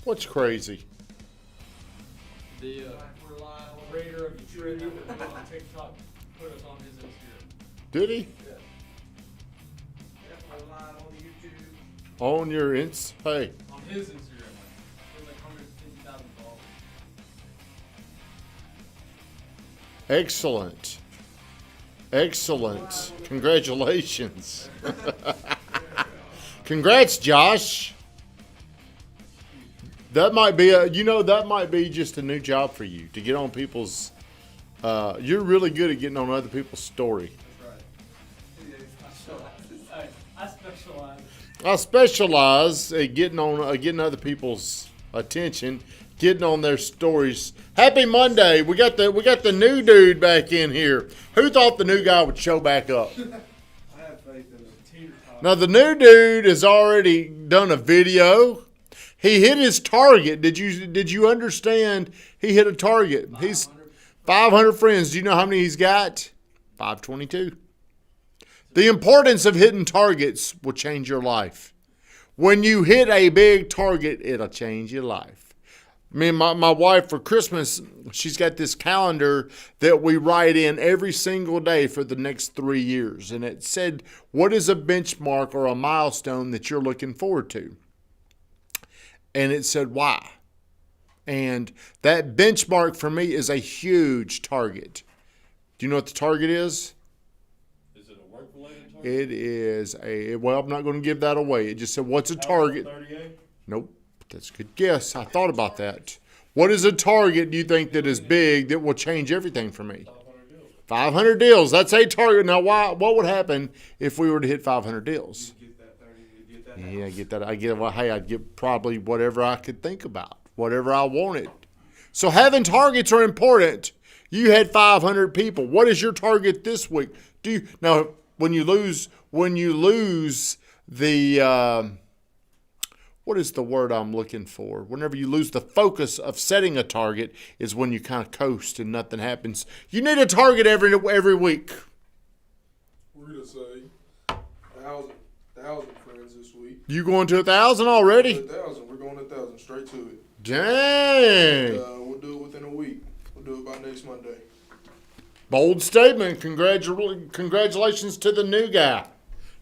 What's crazy? The creator of the trend on TikTok put us on his Instagram. Did he? Yeah. Definitely live on YouTube. On your Hey. On his Instagram. He has like 150,000 followers. Excellent. Excellent. Congratulations. Congrats, Josh. That might be that might be just a new job for you to get on people's. You're really good at getting on other people's story. That's right. I specialize. I specialize at getting other people's attention, getting on their stories. Happy Monday! We got the new dude back in here. Who thought the new guy would show back up? I have faith in him. Now the new dude has already done a video. He hit his target. Did you understand? He hit a target. He's 500 friends. Do you know how many he's got? 522. The importance of hitting targets will change your life. When you hit a big target, it'll change your life. Me and my wife for Christmas, she's got this calendar that we write in every single day for the next 3 years. And it said, what is a benchmark or a milestone that you're looking forward to? And it said, why? And that benchmark for me is a huge target. Do you know what the target is? Is it a work-related target? It is I'm not going to give that away. It just said, what's a target? 38? Nope. That's a good guess. I thought about that. What is a target do you think that is big that will change everything for me? 500 deals. 500 deals. That's a target. Now, what would happen if we were to hit 500 deals? You get that 30, you get that. Yeah, I get that. I'd get probably whatever I could think about, whatever I wanted. So having targets are important. You had 500 people. What is your target this week? Now when you lose the what is the word I'm looking for? Whenever you lose the focus of setting a target is when you kind of coast and nothing happens. You need a target every week. We're gonna say 1,000 friends this week. You going to 1,000 already? 1,000. We're going 1,000 straight to it. Dang. We'll do it within a week. We'll do it by next Monday. Bold statement. Congratulations to the new guy.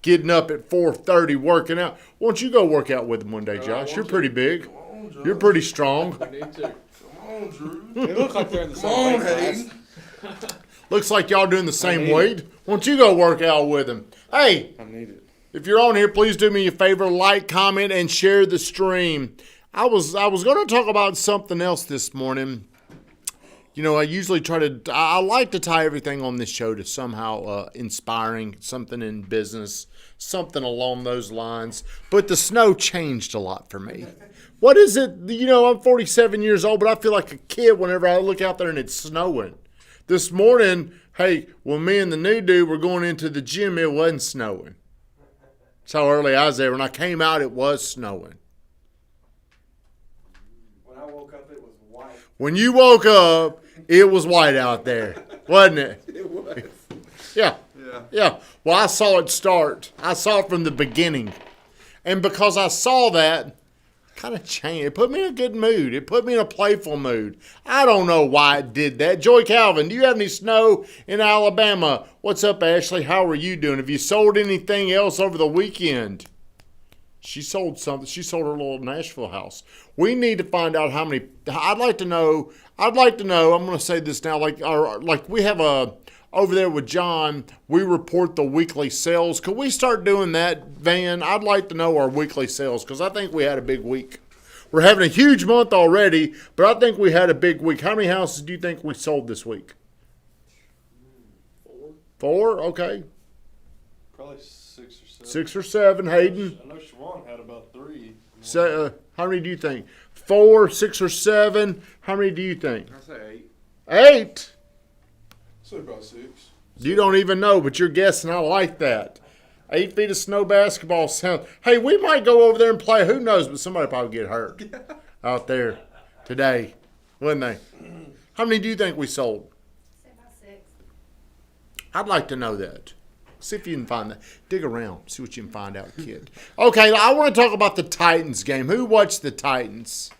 Getting up at 4:30, working out. Why don't you go work out with him one day, Josh? You're pretty big. Come on, Drew. You're pretty strong. Me too. Come on, Drew. They look like they're in the Come on, same weight Hayden. class. Looks like y'all doing the same weight. Why don't you go work out with him? Hey, I need it. if you're on here, please do me a favor, like, comment, and share the stream. I was going to talk about something else this morning. You know, I like to tie everything on this show to somehow inspiring, something in business, something along those lines. But the snow changed a lot for me. What is it? You know, I'm 47 years old, but I feel like a kid whenever I look out there and it's snowing. This morning, hey, when me and the new dude were going into the gym, it wasn't snowing. That's how early I was there. When I came out, it was snowing. When I woke up, it was white. When you woke up, it was white out there, wasn't it? It was. Yeah. Yeah. Well, I saw it start. I saw it from the beginning. And because I saw that, kind of changed. It put me in a good mood. It put me in a playful mood. I don't know why it did that. Joy Calvin, do you have any snow in Alabama? What's up, Ashley? How are you doing? Have you sold anything else over the weekend? She sold something. She sold her little Nashville house. We need to find out how many. I'd like to know. I'm going to say this now. Like we have over there with John, we report the weekly sales. Could we start doing that, Van? I'd like to know our weekly sales because I think we had a big week. We're having a huge month already, but I think we had a big week. How many houses do you think we sold this week? 4? Okay. Probably 6 or 7. 6 or 7, Hayden. I know Shawan had about 3. So, how many do you think? 4, 6, or 7? How many do you think? I say 8? 8? Say about 6. You don't even know, but you're guessing. I like that. 8 feet of snow basketball sound. Hey, we might go over there and play. Who knows? But somebody probably get hurt out there today, wouldn't they? How many do you think we sold? Say about 6. I'd like to know that. See if you can find that. Dig around. See what you can find out, kid. Okay, I want to talk about the Titans game. Who watched the Titans?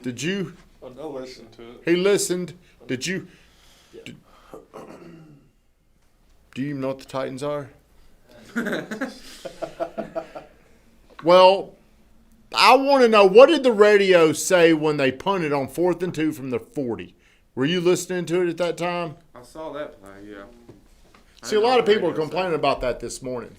Did you? I listened to it. He listened. Did you? Do you even know what the Titans are? Well, I want to know, what did the radio say when they punted on 4th and 2 from the 40? Were you listening to it at that time? I saw that play, yeah. See, a lot of people are complaining about that this morning.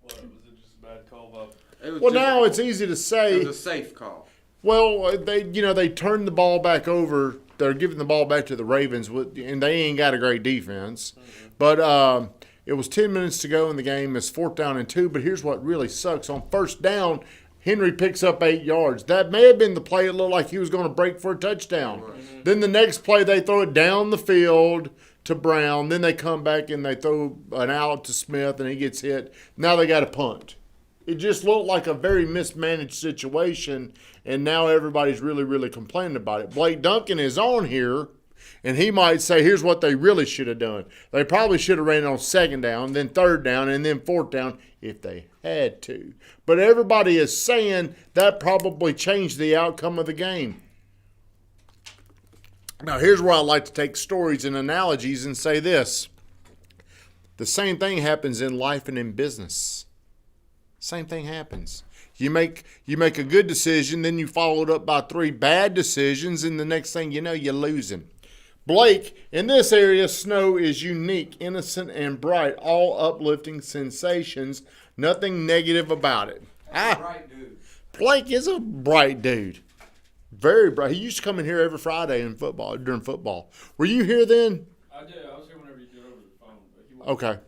What, was it just a bad call by? It was Well, just- now it's easy to say. It was a safe call. Well, they turned the ball back over. They're giving the ball back to the Ravens, and they ain't got a great defense. Mm-hmm. But it was 10 minutes to go in the game. It's 4th down and 2. But here's what really sucks. On 1st down, Henry picks up 8 yards. That may have been the play. It looked like he was going to break for a touchdown. Mm-hmm. Then the next play, they throw it down the field to Brown. Then they come back and they throw an out to Smith, and he gets hit. Now they got a punt. It just looked like a very mismanaged situation, and now everybody's really, really complaining about it. Blake Duncan is on here, and he might say, here's what they really should have done. They probably should have ran it on 2nd down, then 3rd down, and then 4th down if they had to. But everybody is saying that probably changed the outcome of the game. Now, here's where I like to take stories and analogies and say this. The same thing happens in life and in business. Same thing happens. You make a good decision, then you follow it up by 3 bad decisions, and the next thing you know, you're losing. Blake, in this area, snow is unique, innocent, and bright, all uplifting sensations, nothing negative about it. Right, dude. Blake is a bright dude. Very bright. He used to come in here every Friday in football, during football. Were you here then? I did. I was here whenever you did over the phone, but he wasn't. Okay.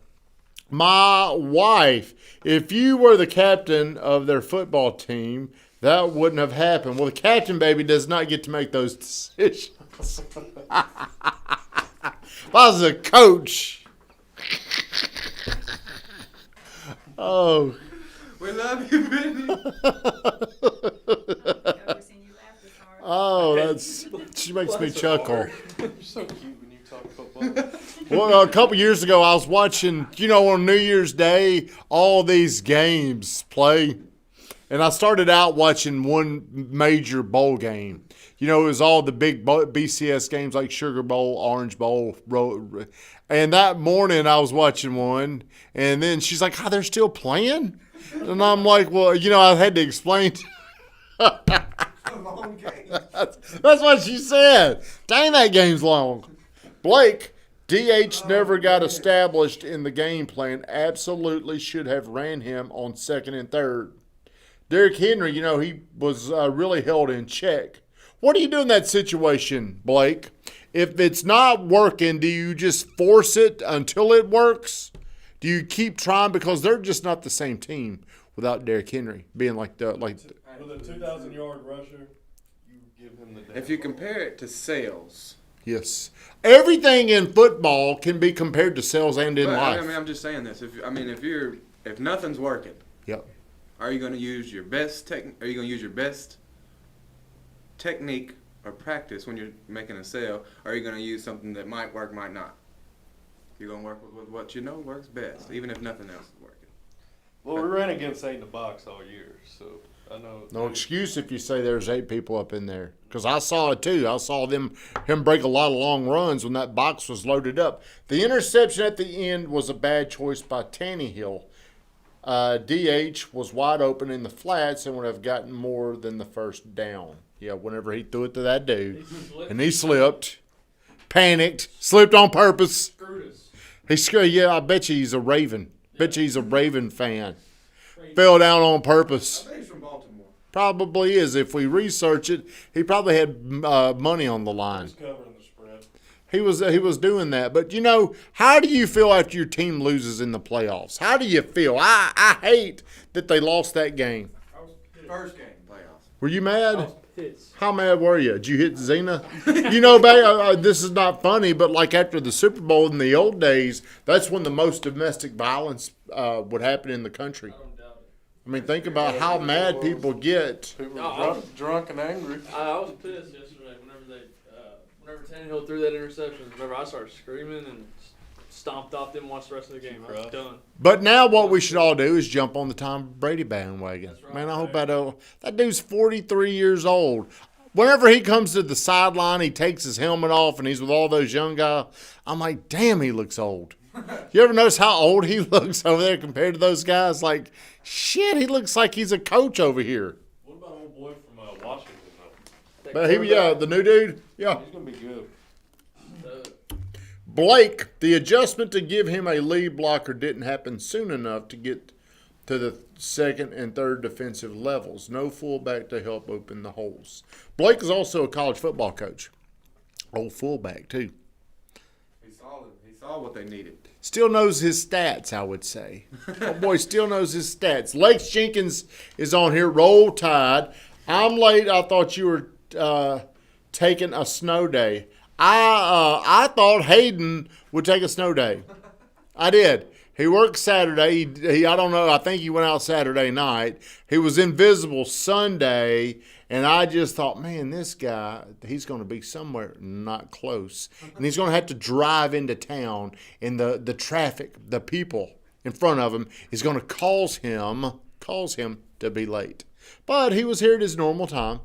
My wife, if you were the captain of their football team, that wouldn't have happened. Well, the captain, baby, does not get to make those decisions. If I was a coach. Oh. We love you, Brittany. Oh, she makes me chuckle. You're so cute when you talk football. Well, a couple years ago, I was watching, on New Year's Day, all these games play. And I started out watching one major bowl game. It was all the big BCS games like Sugar Bowl, Orange Bowl. And that morning, I was watching one. And then she's like, they're still playing? And I'm like, well, I had to explain. Long game. That's what she said. Dang, that game's long. Blake, DH never got established in the game plan. Absolutely should have ran him on 2nd and 3rd. Derrick Henry, he was really held in check. What do you do in that situation, Blake? If it's not working, do you just force it until it works? Do you keep trying? Because they're just not the same team without Derrick Henry being With a 2,000-yard rusher, you give him the damn If you ball. compare it to sales, yes. Everything in football can be compared to sales and in but, life. I'm just saying this. If nothing's working, Yep. are you going to use your best Are you going to use your best technique or practice when you're making a sale? Or are you going to use something that might work, might not? You're going to work with what you know works best, even if nothing else is working. Well, we ran against 8 in the box all year, so I know. No excuse if you say there's 8 people up in there. Because I saw it too. I saw him break a lot of long runs when that box was loaded up. The interception at the end was a bad choice by Tannehill. DH was wide open in the flats and would have gotten more than the 1st down. Yeah, whenever he threw it to that dude. And he slipped, panicked, slipped on purpose. Screwed us. I bet you he's a Raven. Bet you he's a Raven fan. Fell down on purpose. I think he's from Baltimore. Probably is. If we research it, he probably had money on the line. He's covering the spread. He was doing that. But, how do you feel after your team loses in the playoffs? How do you feel? I hate that they lost that game. I was pissed. First game, playoffs. Were you I mad? was pissed. How mad were you? Did you hit Zena? This is not funny, but like after the Super Bowl in the old days, that's when the most domestic violence would happen in the country. I don't doubt it. I mean, think about how mad people get. People No, were drunk and angry. I was pissed yesterday whenever Tannehill threw that interception. Whenever I started screaming and stomped off, didn't watch the rest of the game. I was done. But now what we should all do is jump on the Tom Brady bandwagon. That's right. Man, I hope that dude's 43 years old. Whenever he comes to the sideline, he takes his helmet off and he's with all those young guys. I'm like, damn, he looks old. You ever notice how old he looks over there compared to those guys? Like, shit, he looks like he's a coach over here. What about old boy from Washington, though? But the new dude, yeah. He's going to be good. Blake, the adjustment to give him a lead blocker didn't happen soon enough to get to the second and third defensive levels. No fullback to help open the holes. Blake is also a college football coach. Old fullback, too. He saw what they needed. Still knows his stats, I would say. Oh, boy, still knows his stats. Lex Jenkins is on here. Roll Tide. I'm late. I thought you were taking a snow day. I thought Hayden would take a snow day. I did. He worked Saturday. He I don't know. I think he went out Saturday night. He was invisible Sunday, and I just thought, man, this guy, he's going to be somewhere not close, and he's going to have to drive into town, and the traffic, the people in front of him is going to cause him to be late. But he was here at his normal time.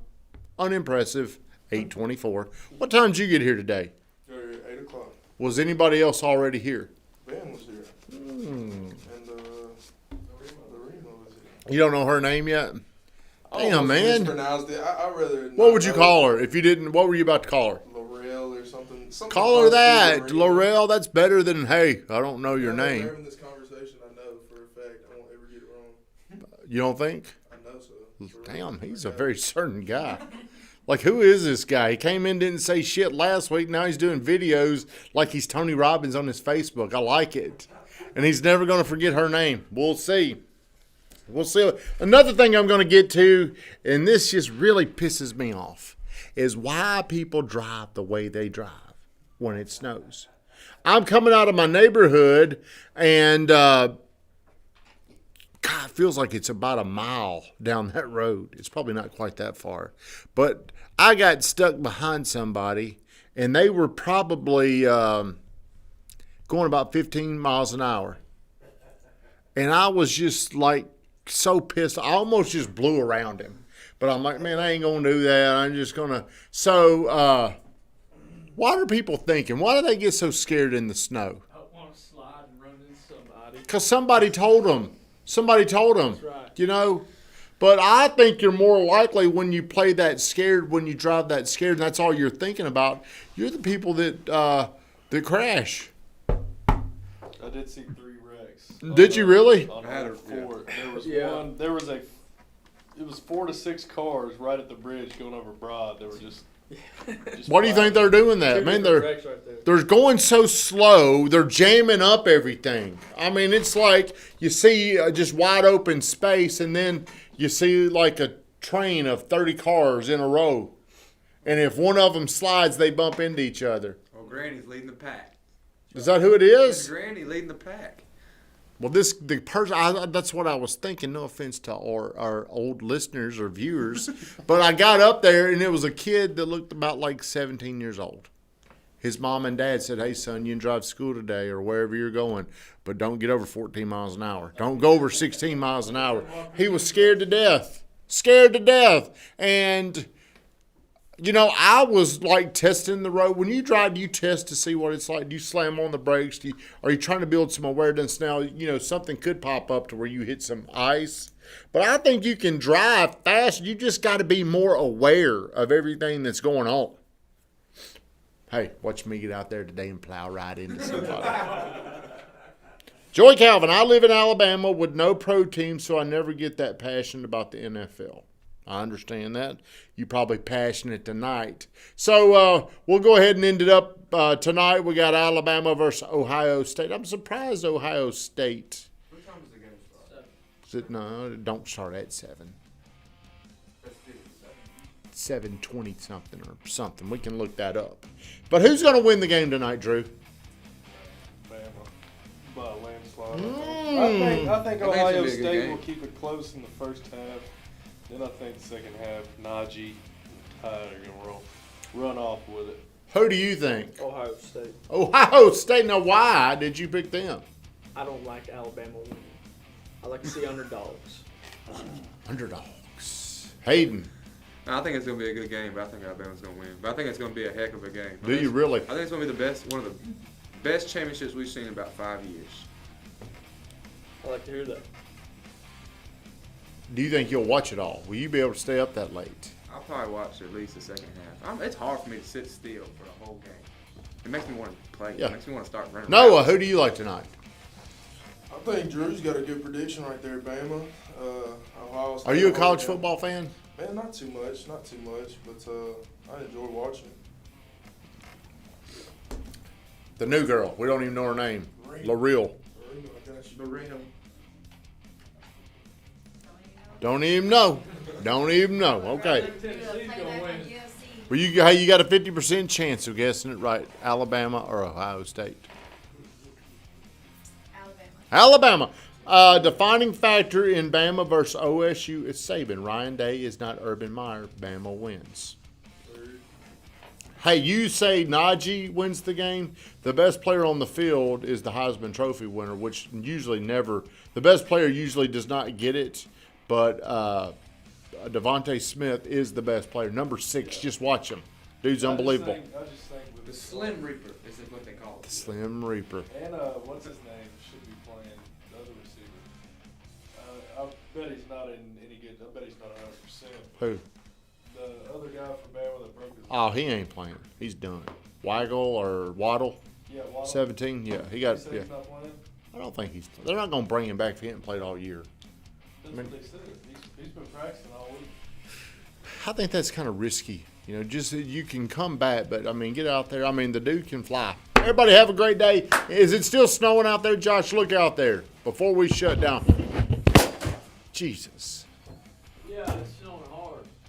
Unimpressive. 8:24. What time did you get here today? 8 o'clock. Was anybody else already here? Ben was here. And Lorena was here. You don't know her name yet? Damn, Almost man. mispronounced it. I rather. What would you call her if you didn't? What were you about to call her? Laurel or something. Call her that, Laurel. That's better than, hey, I don't know your We're name. having this conversation. I know for a fact I won't ever get it wrong. You don't think? I know so. Damn, he's a very certain guy. Like, who is this guy? He came in, didn't say shit last week. Now he's doing videos like he's Tony Robbins on his Facebook. I like it. And he's never going to forget her name. We'll see. We'll see. Another thing I'm going to get to, and this just really pisses me off, is why people drive the way they drive when it snows. I'm coming out of my neighborhood, and God, it feels like it's about a mile down that road. It's probably not quite that far. But I got stuck behind somebody, and they were probably going about 15 miles an hour. And I was just like so pissed. I almost just blew around him. But I'm like, man, I ain't going to do that. I'm just going to. So what are people thinking? Why do they get so scared in the snow? I don't want to slide and run into somebody. Because somebody told them. Somebody told them. That's right. You know? But I think you're more likely when you play that scared, when you drive that scared, and that's all you're thinking about, you're the people that crash. I did see 3 wrecks. Did you really? On I had Highway a- 4. There was Yeah. one. It was 4 to 6 cars right at the bridge going over Broad. They were just Why do you think they're doing that? Two Man, different they're wrecks right there. they're going so slow. They're jamming up everything. I mean, it's like you see just wide open space, and then you see like a train of 30 cars in a row. And if one of them slides, they bump into each other. Oh, Granny's leading the pack. Is that who it It's is? Granny leading the pack. Well, the person, that's what I was thinking. No offense to our old listeners or viewers, but I got up there and it was a kid that looked about like 17 years old. His mom and dad said, "Hey, son, you can drive to school today or wherever you're going, but don't get over 14 miles an hour. Don't go over 16 miles an hour." He was scared to death. And you know, I was like testing the road. When you drive, do you test to see what it's like? Do you slam on the brakes? Are you trying to build some awareness now? You know, something could pop up to where you hit some ice. But I think you can drive fast. You just got to be more aware of everything that's going on. Hey, watch me get out there today and plow right into somebody. Joey Calvin, I live in Alabama with no pro team, so I never get that passionate about the NFL. I understand that. You're probably passionate tonight. So we'll go ahead and end it up tonight. We got Alabama versus Ohio State. I'm surprised Ohio State. What time does the game start? Is it, no, it don't start at 7. 7:20 something or something. We can look that up. But who's going to win the game tonight, Drew? Bama by a landslide. I think That Ohio should be a good State game. will keep it close in the first half. Then I think second half, Najee, Tide are gonna run off with it. Who do you think? Ohio State. Ohio State. Now, why did you pick them? I don't like Alabama winning. I like to see underdogs. Underdogs. Hayden. I think it's gonna be a good game, but I think Alabama's gonna win. But I think it's gonna be a heck of a game. Do you really? I think it's gonna be one of the best championships we've seen in about 5 years. I like to hear that. Do you think you'll watch it all? Will you be able to stay up that late? I'll probably watch at least the second half. It's hard for me to sit still for the whole game. It makes me want to play. Yeah. It makes me want to start running. Noah, around. who do you like tonight? I think Drew's got a good prediction right there, Bama. Ohio State. Are you a college football fan? Man, not too much, but I enjoy watching. The new girl. We don't even know her name. Lorene. LaReal. I got you. The Ram. Don't even know. Don't even know. Okay. Tennessee's gonna win. Well, you got a 50% chance of guessing it right. Alabama or Ohio State? Alabama. Defining factor in Bama versus OSU is Saban. Ryan Day is not Urban Meyer. Bama wins. Hey, you say Najee wins the game. The best player on the field is the Heisman Trophy winner, which usually never. The best player usually does not get it, but Devontae Smith is the best player. Number 6. Just watch him. Dude's unbelievable. I just think with The Slim Reaper is what they call it. Slim Reaper. And what's his name should be playing the other receiver. I bet he's not in any good. I bet he's not 100%. Who? The other guy from Bama that broke his. Oh, he ain't playing. He's done. Waggle or Waddle? Yeah, Waddle. 17. Yeah, he got. He said Yeah. he's not playing. I don't think he's. They're not gonna bring him back if he hasn't played all year. That's what they said. He's been practicing all week. I think that's kind of risky. You know, just you can come back, but I mean, get out there. I mean, the dude can fly. Everybody have a great day. Is it still snowing out there, Josh? Look out there before we shut down. Jesus. Yeah, it's snowing hard.